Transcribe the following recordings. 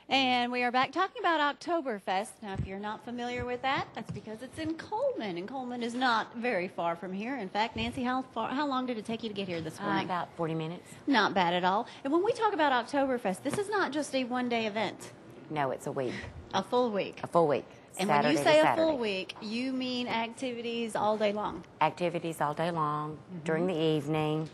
And we are back talking about Oktoberfest. Now, if you're not familiar with that, that's because it's in Cullman, and Cullman is not very far from here. In fact, Nancy, how long did it take you to get here this morning? About 40 minutes. Not bad at all. And when we talk about Oktoberfest, this is not just a one-day event. No, it's a week. A full week. A full week. And Saturday when you say to a full Saturday. week, you mean activities all day long? Activities all day long, during the evening.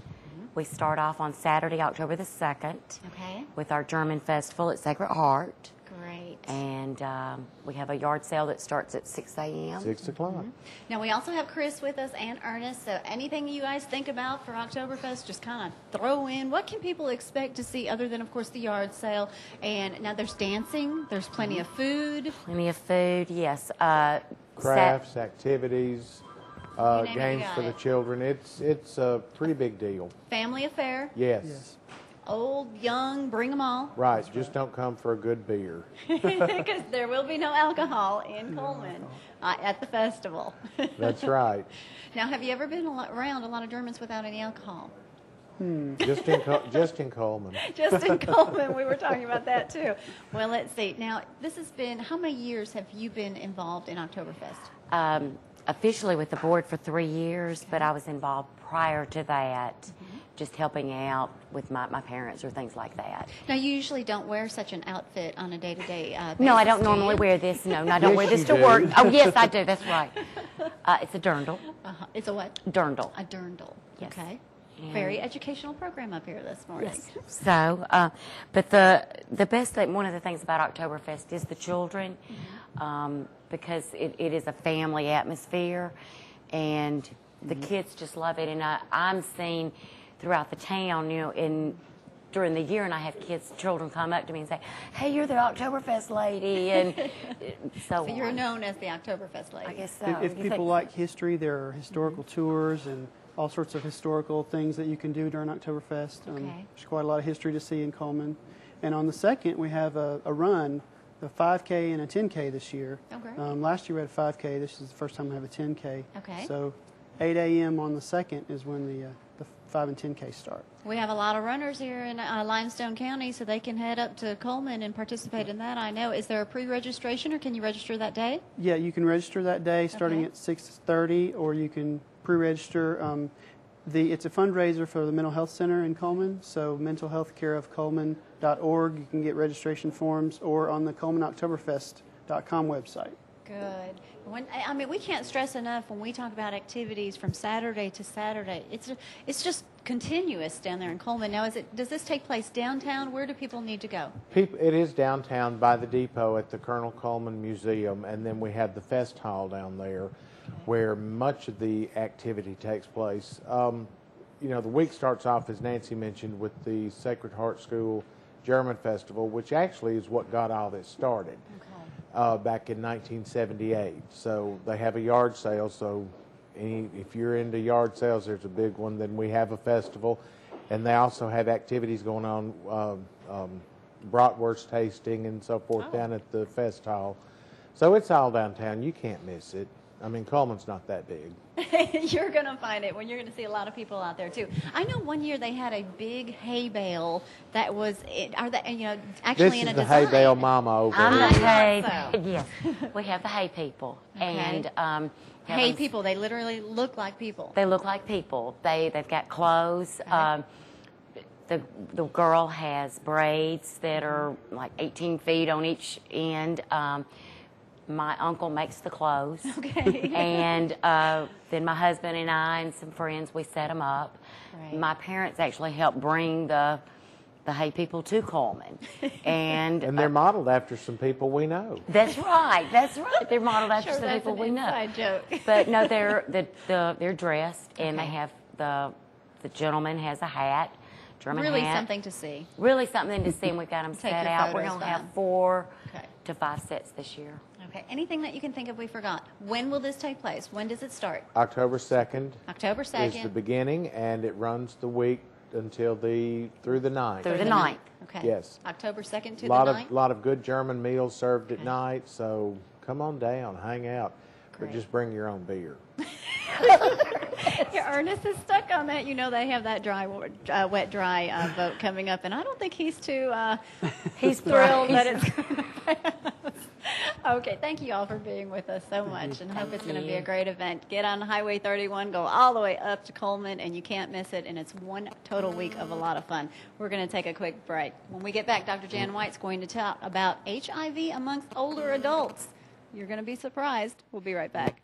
We start off on Saturday, October the 2nd, Okay. with our German festival at Sacred Heart. Great. And we have a yard sale that starts at 6 a.m. 6 o'clock. Now, we also have Chris with us and Ernest, so anything you guys think about for Oktoberfest, just kind of throw in. What can people expect to see other than, of course, the yard sale? And now there's dancing, there's plenty of food. Plenty of food, yes. Crafts, activities, name it, you games got for the it. children. It's a pretty big deal. Family affair, Yes. old, young, bring them all. Right. Just don't come for a good beer. Because there will be no alcohol in Cullman at the festival. That's right. Now, have you ever been around a lot of Germans without any alcohol? Just in Coleman. Just in Cullman, we were talking about that too. Well, let's see. Now, this has been, how many years have you been involved in Oktoberfest? Officially with the board for 3 years, but I was involved prior to that, just helping out with my parents or things like that. Now, you usually don't wear such an outfit on a day-to-day basis. No, I don't do normally you? wear this. No, I don't Yes, wear this you to do. work. Oh, yes, I do. That's right. It's a dirndl. It's a what? Dirndl. A dirndl. Yes. Okay. And- Very educational program up here this morning. Yes. So, but the best thing, one of the things about Oktoberfest is the children, because it is a family atmosphere, and the kids just love it. And I'm seeing throughout the town, during the year, and I have children come up to me and say, "Hey, you're the Oktoberfest lady," and so So you're on. known as the Oktoberfest lady. I guess so. If You people think- like history, there are historical tours and all sorts of historical things that you can do during Oktoberfest. Okay. There's quite a lot of history to see in Cullman. And on the 2nd, we have a run, a 5K and a 10K this year. Oh, great. Last year we had a 5K. This is the first time we have a 10K. Okay. So 8 a.m. on the 2nd is when the 5 and 10K start. We have a lot of runners here in Limestone County, so they can head up to Cullman and participate in that. I know. Is there a pre-registration, or can you register that day? Yeah, you can register that day starting Okay. at 6:30, or you can pre-register. It's a fundraiser for the Mental Health Center in Cullman, so mentalhealthcareofcullman.org. You can get registration forms, or on the CullmanOktoberfest.com website. Good. We can't stress enough when we talk about activities from Saturday to Saturday. It's just continuous down there in Cullman. Now, does this take place downtown? Where do people need to go? It is downtown by the depot at the Colonel Coleman Museum, and then we have the Fest Hall down there where much of the activity takes place. The week starts off, as Nancy mentioned, with the Sacred Heart School German Festival, which actually is what got all this started back in 1978. So they have a yard sale, so if you're into yard sales, there's a big one. Then we have a festival, and they also have activities going on, bratwurst tasting and so forth down at the Fest Hall. So it's all downtown. You can't miss it. Cullman's not that big. You're going to find it when you're going to see a lot of people out there too. I know one year they had a big hay bale that was, actually This in is a the design. hay bale mama over I'm here. the hay. so. Yes, we have the hay people, and Hay have- people, they literally look like people. They look like people. They've got clothes. The girl has braids that are like 18 feet on each end. My uncle makes the clothes. Okay. And then my husband and I and some friends, we set them up. Right. My parents actually helped bring the hay people to Cullman. And They're modeled after some people we know. that's right. That's right. They're modeled after Sure, some that's people an we know. inside joke. But no, they're dressed, and Okay. they have the gentleman has a hat, German Really hat. something to see. Really something to see, and we've got them Take set your out. We're photos going to have down. 4 Okay. to 5 sets this year. Okay. Anything that you can think of we forgot? When will this take place? When does it start? October 2nd October is the 2nd. beginning, and it runs the week through the 9th. Through the 9th. Okay. Yes. October 2nd to A the lot 9th? of lot of good German meals served at Okay. night, so come on down, hang out, Great. but just bring your own beer. Yeah, Ernest is stuck on that. You know, they have that wet, dry vote coming up, and I don't think he's too he's thrilled that it's going to pass. Okay, thank you all for being with us so much, and I hope it's going to be a great event. Get on Highway 31, go all the way up to Cullman, and you can't miss it, and it's one total week of a lot of fun. We're going to take a quick break. When we get back, Dr. Jan White's going to talk about HIV amongst older adults. You're going to be surprised. We'll be right back.